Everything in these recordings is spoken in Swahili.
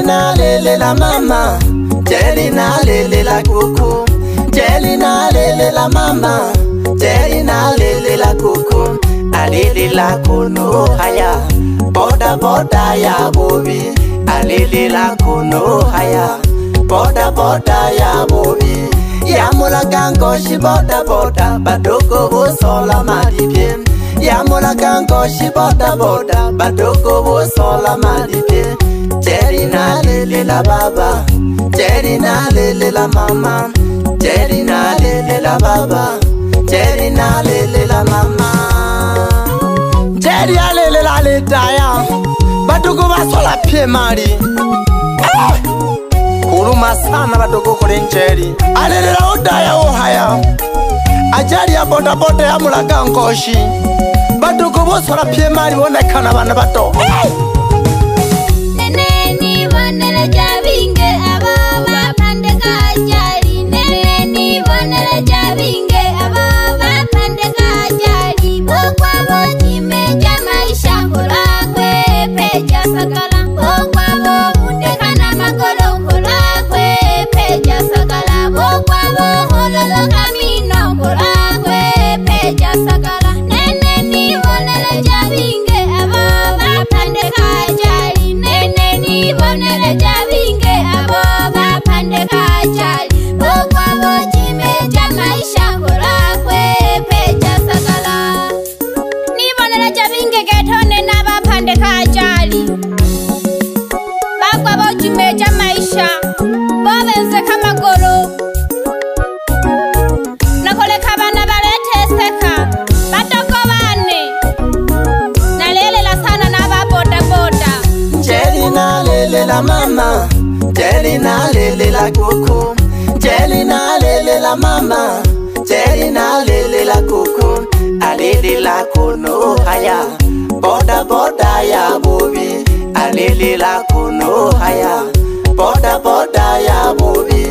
Jelina lele la mama, Jelina lele la kuku, Jelina lele la mama, Jelina lele la kuku, alele la kuno haya, boda boda ya bobi, alele la kuno haya, boda boda ya bobi, ya mula gango shi boda boda, badoko wo sola madipie, ya mula gango shi boda boda, badoko wo sola madipie. Jelina lele la baba, Jelina lele la mama, Jelina lele la baba, Jelina lele la mama. Jelina lele la letaya, badoko basola pie mari. Kuruma sana badoko kolenjeri. Alele la odaya ohaya, ajali ya boda boda ya mulaga nkoshi. Badoko basola pie mari wonekana bana bato. Jabinge ababa pande kajali nene ni bonela jabinge ababa pande kajali bokwa bojime jamaisha kulakwe peja sakala bokwa bonde kana magolo kulakwe peja sakala bokwa boholo kamino kulakwe peja sakala nene ni bonela jabinge ababa pande kajali nene ni bonela jabinge aboba pande kajali bokwa bojime jamaisha kulakwe peja sakala nibonela jabinge getone naba pande kajali bakwa bojime jamaisha bobenze kamagolo nakoleka bana baleteseka batoko bane nalelela sana naba boda boda. Jelina lele la mama, Jelina lele la kuku, Jelina lele la mama, Jelina lele la kuku, alele la kuno haya, boda boda ya bobi, alele la kuno haya, boda boda ya bobi,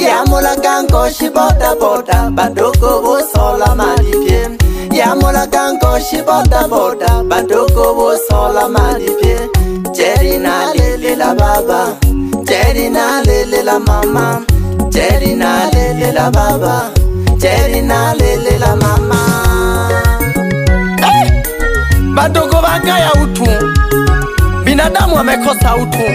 ya mula gango shi boda boda, badoko wo sola madipie, ya mula gango shi boda boda, badoko wo sola madipie. Jelina lele la baba, Jelina lele la mama, Jelina lele la baba, Jelina lele la mama. Hey! Badoko bagaya utu, binadamu wamekosa utu.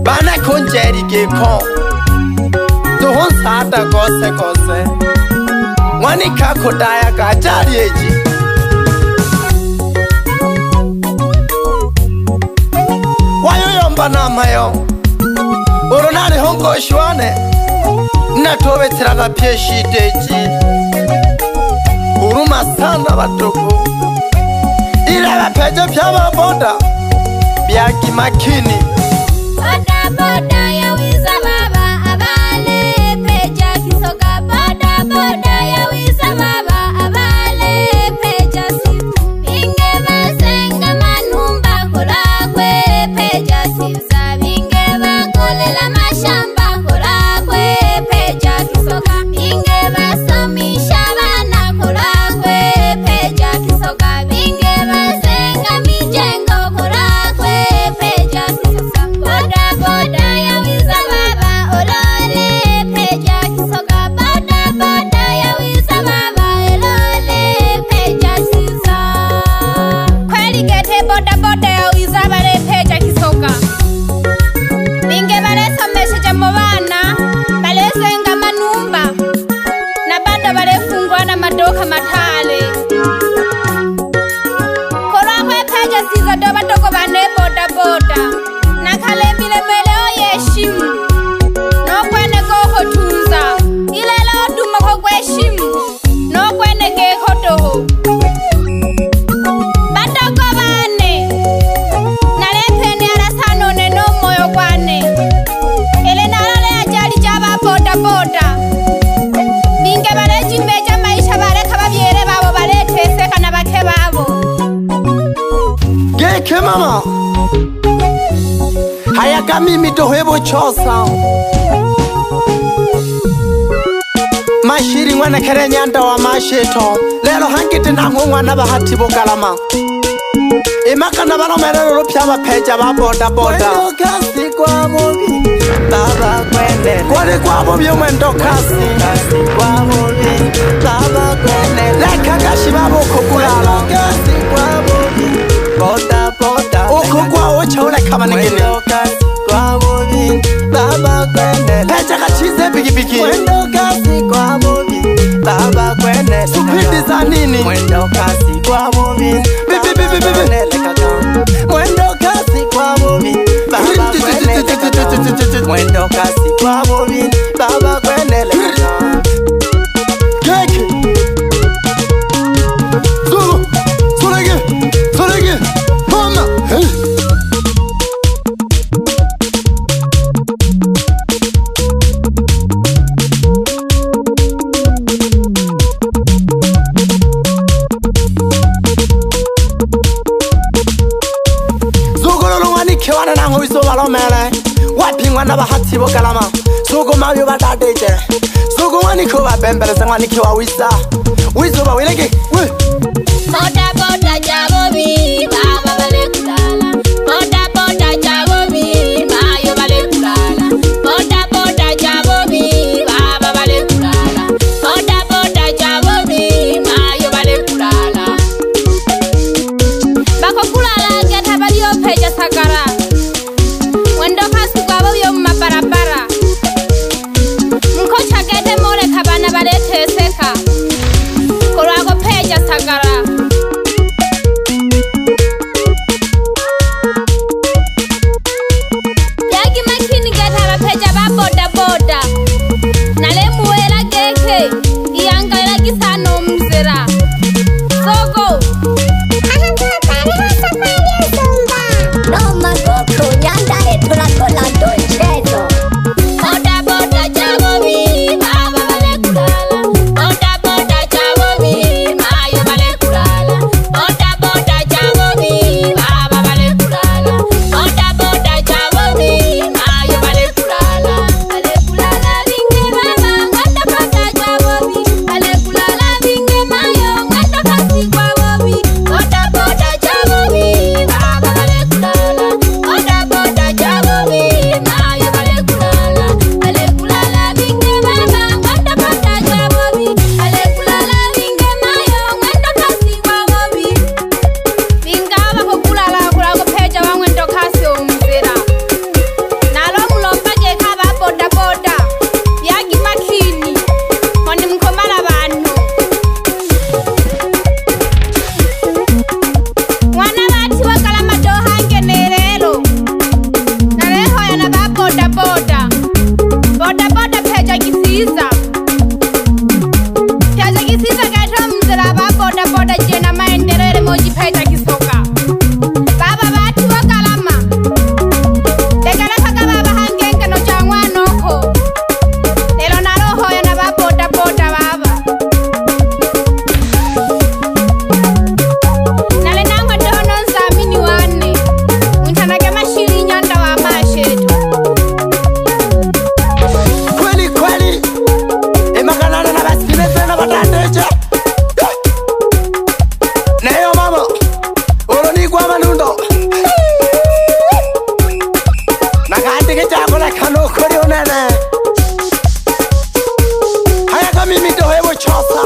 Bana konjeri geko, tuhon saata kose kose, wani kako daya kajari eji. Nama yo Oronare hongo shwane Natowe tiraga pieshi deji Uruma sana batoko Ileba peje pyaba boda Biaki makini Boda boda ya wiza baba abale peja kisoka boda boda ya wiza baba abale peja sifu Inge masenga manumba kulakwe peja sifu madoka matale Kora kwe peja siza doba toko bane boda boda Nakale mbile mwele oyeshimu No kwene koko tunza Ilele oduma kwa kweshimu No kwene keko toho Batoko bane Nalepene alasano neno moyo kwane Ele nalole ajali jaba boda boda Binge baleji meja maisha bareka babyere babo baleteseka na bake babo Geke mama Hayaka mimi tohebo chosa Mashiri mwana kere nyanda wa masheto Lelo hangite na ngungwa na Bahati Bugalama Imakana baromerero rupya abapeja ba boda boda. Mwendo kasi kwa mubi baba kwendele. Kwani kwa mubi mwendo kasi kwa mubi baba kwendele. Leka gashi babo kukulala kasi kwa mubi boda boda. Ukugwa ucha ule kama ningine. Mwendo kasi kwa mubi baba kwendele. Peja kachize bigi bigi. Mwendo kasi kwa mubi baba kwendele. Supindi za nini? Mwendo kasi kwa mubi mwendo kasi kwa mubi baba kwendele. Mwendo kasi kwa mubi baba kwendele. Keke Zulu Solege Mama hey. Kiwana nango wiso balomele wapi ngwana Bahati Bugalama sugo mabyo badadeje sugo wani ko babembele sangwani kiwa wisa wizo ba wilege we boda boda jabobi baba bale kulala boda boda jabobi mayo bale kulala boda boda jabobi baba bale kulala boda boda jabobi mayo bale kulala bako kulala geta baliyo peja sakara. Mwendo kasi kwa boyo mabarabara. Mkocha gete more kabana balete seka. Kurago peja sagara. Yagi makini gete bapeja ba boda boda. Nale muela geke. Iyanga ila gisano mzira. Sogo. Boda boda jabobi baba bale kulala. Boda boda jabobi mayo bale kulala. Boda boda jabobi baba bale kulala. Boda boda jabobi mayo bale kulala. Bale kulala binge baba ngata boda jabobi. Bale kulala binge mayo ngata kasi kwa bobi. Boda boda jabobi baba bale kulala. Boda boda jabobi mayo bale kulala. Bale kulala binge baba ngata boda jabobi. Bale kulala binge mayo ngata kasi kwa bobi. Bingaba kokulala kulago peja wangwendo kasi omuzera. Nalo mulomba je kaba boda boda. Yagi makini. Moni mkomala bantu. Mwana bati Bugalama dohange nerero. Nareho yana ba boda boda. Boda boda peja gisiza. Peja gisiza gaita mzera ba boda boda jena maendelele moji peja gisoka. Baba bati Bugalama. Tegala kaka baba hangenga no changwa noko. Nelo naroho yana ba boda boda baba. Nale nangwa dono nzamini wane. Untanage mashiri nyanda wa mashetu. Kweli kweli Imakana na baskine tena badadeje Neyo mama Uroni kwa manundo Nakati ke chako na kano kori unene Haya kami mito hewo chosa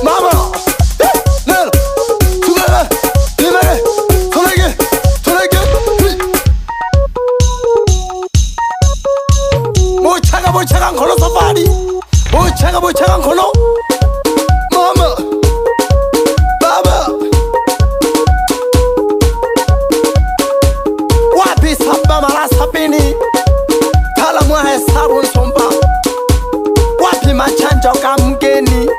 Mama Nero Sugara Imere Solege Mochaga nkolo safari Mochaga nkolo Mama Baba Wapi saba mara sapini Tala mwa hesabu nsomba Wapi machanjo ka mgeni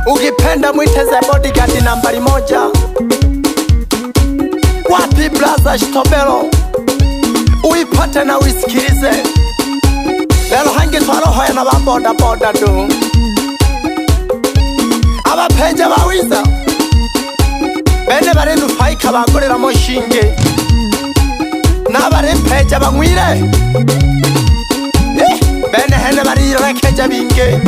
Ukipenda mwiteze bodyguard nambari 1 Wapi blaza shtobelo Uipate na uisikilize Lelo hangi twaloho yana ba boda boda du Abapeja bawiza Bene bari nufaika bagorera moshinge Nabari peja bangwire Bene hene bari rekeja binge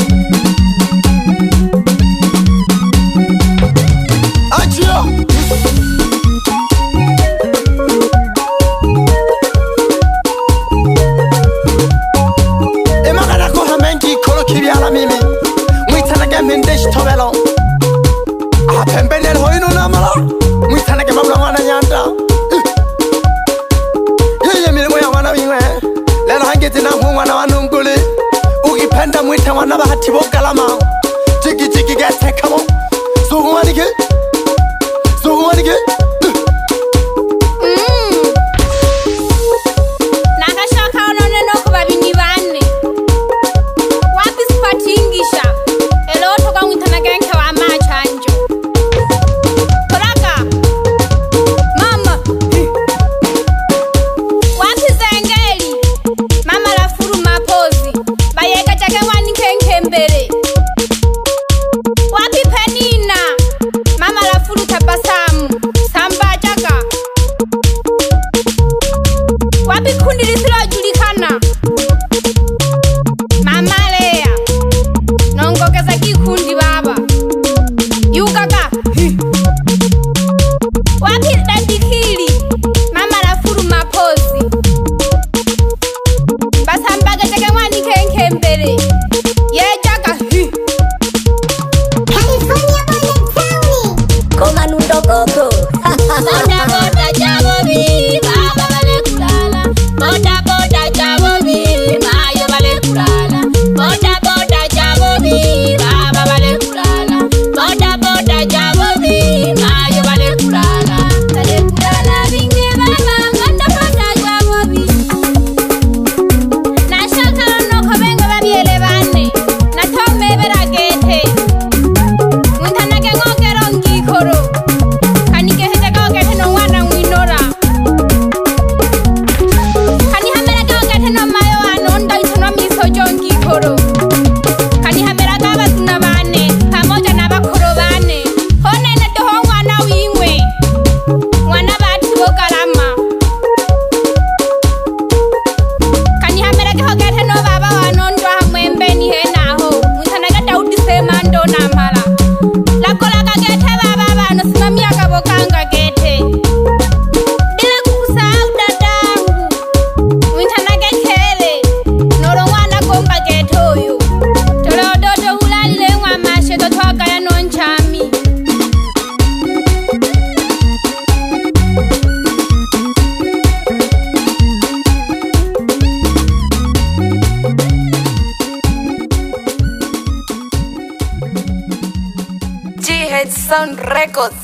Achio mwana Bahati Bugalama kanihamera kehogete no baba wanondwa hamwembeni henaho mwitanaga Daudi semando namala lakola kagete baba bano simamia kabokanga gete bila kukusahau dadangu mwitanaga kele noro mwana komba gete oyo tolododo hulalile mwa mashe totwagala nonchami Sound Records.